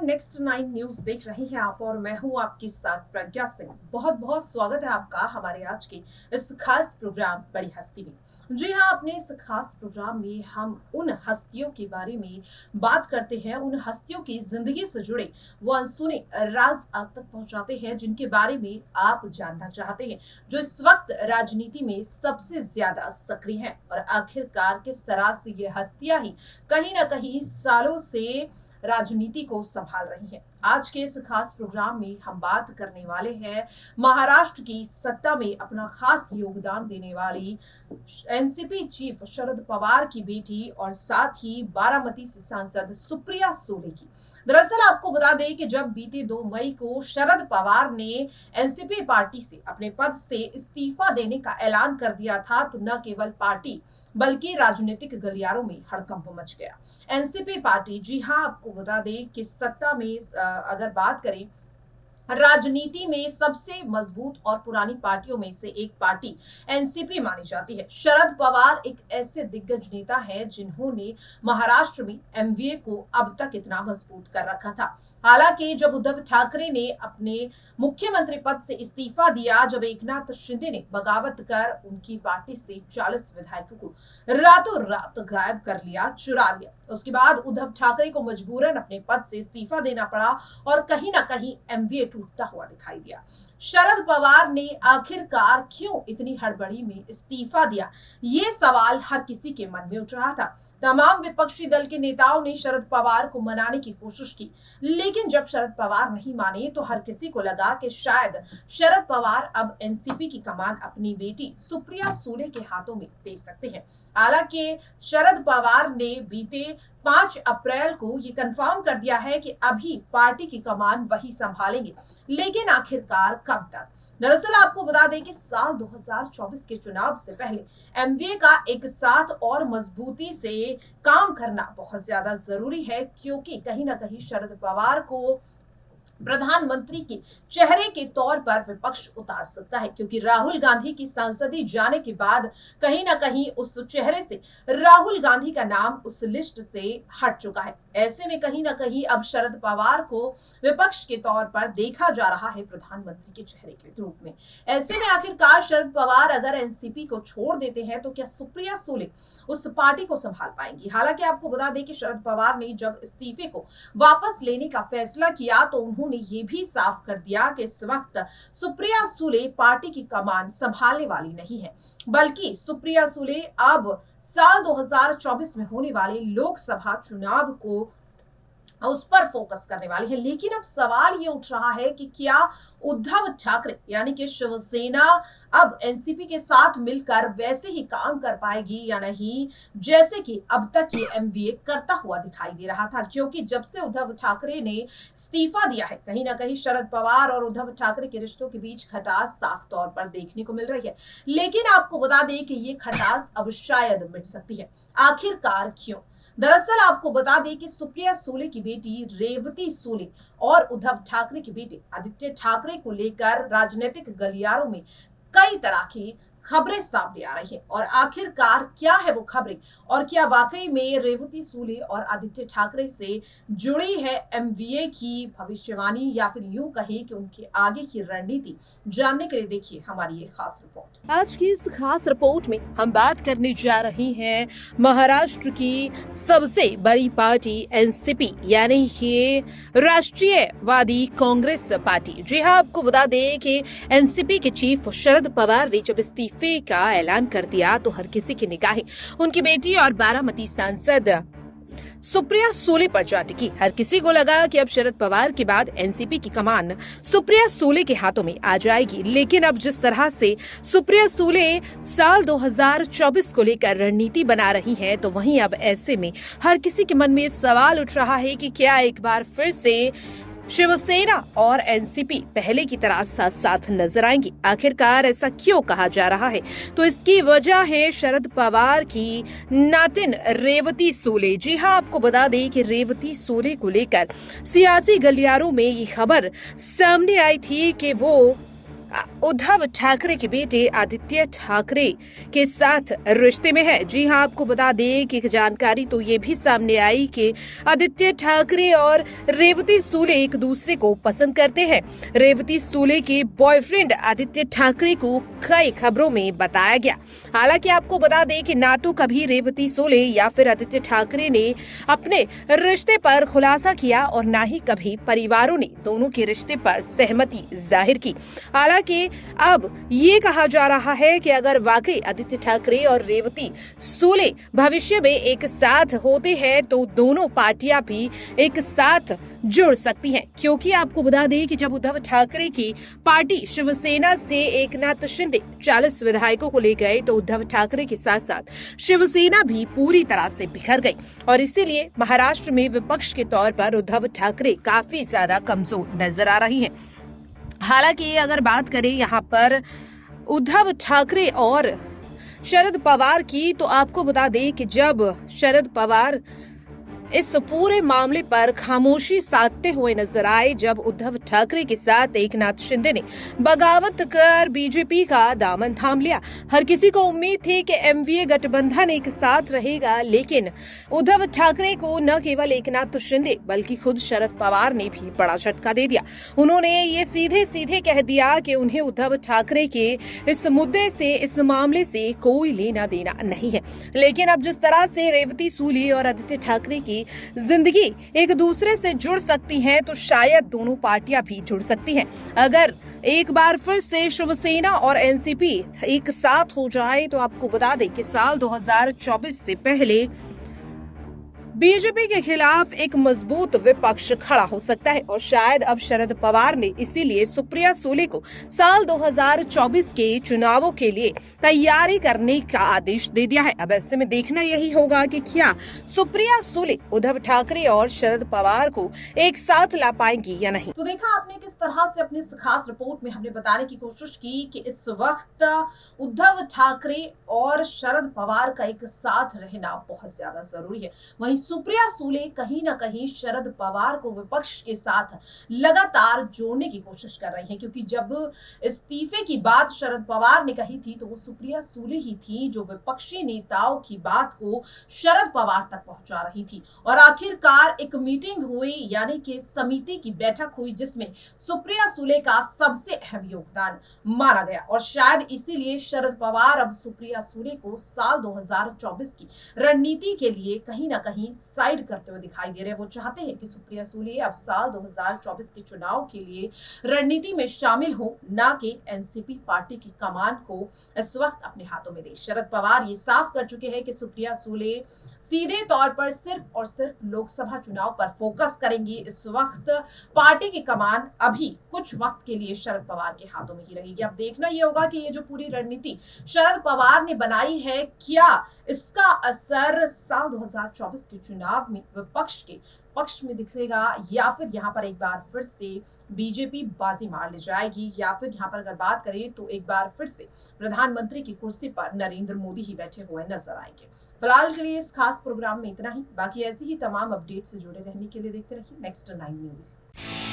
Next 9 news देख रहे हैं आप और मैं हूं आपके साथ प्रज्ञा सिंह। बहुत बहुत स्वागत है आपका हमारे आज के इस खास प्रोग्राम बड़ी हस्ती में। जी हां, अपने इस खास प्रोग्राम में हम उन हस्तियों के बारे में बात करते हैं, उन हस्तियों की जिंदगी से जुड़े वो अनसुने राज आप तक पहुंचाते हैं जिनके बारे में आप जानना चाहते हैं, जो इस वक्त राजनीति में सबसे ज्यादा सक्रिय हैं और आखिरकार किस तरह से ये हस्तियां ही कहीं ना कहीं सालों से राजनीति को संभाल रही हैं। आज के इस खास प्रोग्राम में हम बात करने वाले हैं महाराष्ट्र की सत्ता में अपना खास योगदान देने वाली एनसीपी चीफ शरद पवार की बेटी और साथ ही बारामती से सांसद सुप्रिया सुले की। दरअसल आपको बता दें कि जब बीते 2 मई को शरद पवार ने एनसीपी पार्टी से अपने पद से इस्तीफा देने का ऐलान कर दिया था, तो न केवल पार्टी बल्कि राजनीतिक गलियारों में हड़कंप मच गया। एनसीपी पार्टी, जी हां, आपको बता दें कि सत्ता में अगर बात करें राजनीति में सबसे मजबूत और पुरानी पार्टियों में से एक पार्टी एनसीपी मानी जाती है। शरद पवार एक ऐसे दिग्गज नेता है जिन्होंने महाराष्ट्र में एमवीए को अब तक इतना मजबूत कर रखा था। हालांकि जब उद्धव ठाकरे ने अपने मुख्यमंत्री पद से इस्तीफा दिया, जब एकनाथ शिंदे ने बगावत कर उनकी पार्टी से 40 विधायकों को रातों रात गायब कर लिया, चुरा लिया, उसके बाद उद्धव ठाकरे को मजबूरन अपने पद से इस्तीफा देना पड़ा और कहीं ना कहीं एमवीए टूटता हुआ दिखाई दिया। शरद पवार ने आखिरकार क्यों इतनी हड़बड़ी में इस्तीफा दिया, ये सवाल हर किसी के मन में उठ रहा था। तमाम विपक्षी दल के नेताओं ने शरद पवार को मनाने की कोशिश की, लेकिन जब शरद पवार नहीं माने तो हर किसी को लगा कि शायद शरद पवार अब एनसीपी की कमान अपनी बेटी सुप्रिया सुले के हाथों में दे सकते हैं। हालांकि शरद पवार ने बीते 5 अप्रैल को ये कंफर्म कर दिया है कि अभी पार्टी की कमान वही संभालेंगे, लेकिन आखिरकार कब तक? दरअसल आपको बता दें कि साल 2024 के चुनाव से पहले एमवीए का एक साथ और मजबूती से काम करना बहुत ज्यादा जरूरी है, क्योंकि कहीं ना कहीं शरद पवार को प्रधानमंत्री के चेहरे के तौर पर विपक्ष उतार सकता है, क्योंकि राहुल गांधी की सांसदी जाने के बाद कहीं ना कहीं उस चेहरे से राहुल गांधी का नाम उस लिस्ट से हट चुका है। ऐसे में कहीं ना कहीं अब शरद पवार को विपक्ष के तौर पर देखा जा रहा है प्रधानमंत्री के चेहरे के रूप में। ऐसे में आखिरकार शरद पवार अगर एनसीपी को छोड़ देते हैं तो क्या सुप्रिया सुले उस पार्टी को संभाल पाएंगी? हालांकि आपको बता दें कि शरद पवार ने जब इस्तीफे को वापस लेने का फैसला किया तो उन्होंने ये भी साफ कर दिया कि इस वक्त सुप्रिया सुले पार्टी की कमान संभालने वाली नहीं है, बल्कि सुप्रिया सुले अब साल 2024 में होने वाले लोकसभा चुनाव को उस पर फोकस करने वाली है। लेकिन अब सवाल ये उठ रहा है कि क्या उद्धव ठाकरे यानी कि शिवसेना अब एनसीपी के साथ मिलकर वैसे ही काम कर पाएगी या नहीं, जैसे कि अब तक ये एमवीए करता हुआ दिखाई दे रहा था। क्योंकि जब से उद्धव ठाकरे ने इस्तीफा दिया है, कहीं ना कहीं शरद पवार और उद्धव ठाकरे के रिश्तों के बीच खटास साफ तौर पर देखने को मिल रही है। लेकिन आपको बता दें कि ये खटास अब शायद मिट सकती है। आखिरकार क्यों? दरअसल आपको बता दें कि सुप्रिया सुले की बेटी रेवती सुले और उद्धव ठाकरे के बेटे आदित्य ठाकरे को लेकर राजनीतिक गलियारों में कई तरह की खबरें सामने आ रही हैं। और आखिरकार क्या है वो खबरें, और क्या वाकई में रेवती सुले और आदित्य ठाकरे से जुड़ी है एमवीए की भविष्यवाणी, या फिर यूं कहें कि उनके आगे की रणनीति? जानने के लिए देखिए हमारी ये खास रिपोर्ट। आज की इस खास रिपोर्ट में हम बात करने जा रहे हैं महाराष्ट्र की सबसे बड़ी पार्टी एनसीपी यानी कि राष्ट्रीयवादी कांग्रेस पार्टी। जी हाँ, आपको बता दें कि एनसीपी के चीफ शरद पवार ने जब इस्तीफे का ऐलान कर दिया तो हर किसी की निगाहें उनकी बेटी और बारामती सांसद सुप्रिया सुले पर जा टिकी। हर किसी को लगा कि अब शरद पवार के बाद एनसीपी की कमान सुप्रिया सुले के हाथों में आ जाएगी। लेकिन अब जिस तरह से सुप्रिया सुले साल 2024 को लेकर रणनीति बना रही हैं, तो वहीं अब ऐसे में हर किसी के मन में सवाल उठ रहा है कि क्या एक बार फिर से शिवसेना और एनसीपी पहले की तरह साथ साथ नजर आएंगी? आखिरकार ऐसा क्यों कहा जा रहा है? तो इसकी वजह है शरद पवार की नातिन रेवती सुले। जी हाँ, आपको बता दें कि रेवती सुले को लेकर सियासी गलियारों में ये खबर सामने आई थी कि वो उद्धव ठाकरे के बेटे आदित्य ठाकरे के साथ रिश्ते में है। जी हां, आपको बता दें कि एक जानकारी तो ये भी सामने आई कि आदित्य ठाकरे और रेवती सूले एक दूसरे को पसंद करते हैं। रेवती सूले के बॉयफ्रेंड आदित्य ठाकरे को कई खबरों में बताया गया। हालांकि आपको बता दें कि ना तो कभी रेवती सूले या फिर आदित्य ठाकरे ने अपने रिश्ते पर खुलासा किया और ना ही कभी परिवारों ने दोनों के रिश्ते पर सहमति जाहिर की। हालांकि अब ये कहा जा रहा है कि अगर वाकई आदित्य ठाकरे और रेवती सूले भविष्य में एक साथ होते हैं तो दोनों पार्टियां भी एक साथ जुड़ सकती हैं, क्योंकि आपको बता दें कि जब उद्धव ठाकरे की पार्टी शिवसेना से एकनाथ शिंदे 40 विधायकों को ले गए तो उद्धव ठाकरे के साथ साथ शिवसेना भी पूरी तरह से बिखर गई और इसीलिए महाराष्ट्र में विपक्ष के तौर पर उद्धव ठाकरे काफी ज्यादा कमजोर नजर आ रही हैं। हालांकि अगर बात करें यहाँ पर उद्धव ठाकरे और शरद पवार की, तो आपको बता दें कि जब शरद पवार इस पूरे मामले पर खामोशी साधते हुए नजर आए, जब उद्धव ठाकरे के साथ एकनाथ शिंदे ने बगावत कर बीजेपी का दामन थाम लिया। हर किसी को उम्मीद थी कि एमवीए गठबंधन एक साथ रहेगा, लेकिन उद्धव ठाकरे को न केवल एकनाथ शिंदे बल्कि खुद शरद पवार ने भी बड़ा झटका दे दिया। उन्होंने ये सीधे सीधे कह दिया कि उन्हें उद्धव ठाकरे के इस मुद्दे से, इस मामले से कोई लेना देना नहीं है। लेकिन अब जिस तरह से रेवती सूले और आदित्य ठाकरे की जिंदगी एक दूसरे से जुड़ सकती हैं, तो शायद दोनों पार्टियां भी जुड़ सकती हैं। अगर एक बार फिर से शिवसेना और एनसीपी एक साथ हो जाए तो आपको बता दें कि साल 2024 से पहले बीजेपी के खिलाफ एक मजबूत विपक्ष खड़ा हो सकता है और शायद अब शरद पवार ने इसीलिए सुप्रिया सूले को साल 2024 के चुनावों के लिए तैयारी करने का आदेश दे दिया है। अब ऐसे में देखना यही होगा कि क्या सुप्रिया सूले उद्धव ठाकरे और शरद पवार को एक साथ ला पाएंगी या नहीं। तो देखा आपने किस तरह से अपनी इस खास रिपोर्ट में हमने बताने की कोशिश की कि इस वक्त उद्धव ठाकरे और शरद पवार का एक साथ रहना बहुत ज्यादा जरूरी है। वहीं सुप्रिया सूले कहीं ना कहीं शरद पवार को विपक्ष के साथ लगातार जोड़ने की कोशिश कर रही हैं, क्योंकि जब इस्तीफे की बात शरद पवार ने कही थी तो वो सुप्रिया सूले ही थी जो विपक्षी नेताओं की बात को शरद पवार तक पहुंचा रही थी। और आखिरकार एक मीटिंग हुई, यानी कि समिति की बैठक हुई, जिसमें सुप्रिया सूले का सबसे अहम योगदान माना गया और शायद इसीलिए शरद पवार अब सुप्रिया सूले को साल 2024 की रणनीति के लिए कहीं ना कहीं साइड करते हुए दिखाई दे रहे हैं। वो चाहते हैं कि सुप्रिया सूले अब साल 2024 के चुनाव के लिए रणनीति में शामिल हो, ना कि एनसीपी पार्टी की कमान को इस वक्त अपने हाथों में ले। शरद पवार ये साफ कर चुके हैं कि सुप्रिया सूले सीधे तौर पर सिर्फ और सिर्फ लोकसभा चुनाव पर फोकस करेंगी। इस वक्त पार्टी की कमान अभी कुछ वक्त के लिए शरद पवार के हाथों में ही रहेगी। अब देखना यह होगा कि ये जो पूरी रणनीति शरद पवार ने बनाई है, क्या इसका असर साल 2024 के चुनाव में विपक्ष के पक्ष में दिखेगा, या फिर यहाँ पर एक बार फिर से बीजेपी बाजी मार ले जाएगी, या फिर यहाँ पर अगर बात करें तो एक बार फिर से प्रधानमंत्री की कुर्सी पर नरेंद्र मोदी ही बैठे हुए नजर आएंगे। फिलहाल के लिए इस खास प्रोग्राम में इतना ही। बाकी ऐसी ही तमाम अपडेट से जुड़े रहने के लिए देखते रहिए नेक्स्ट 9 न्यूज।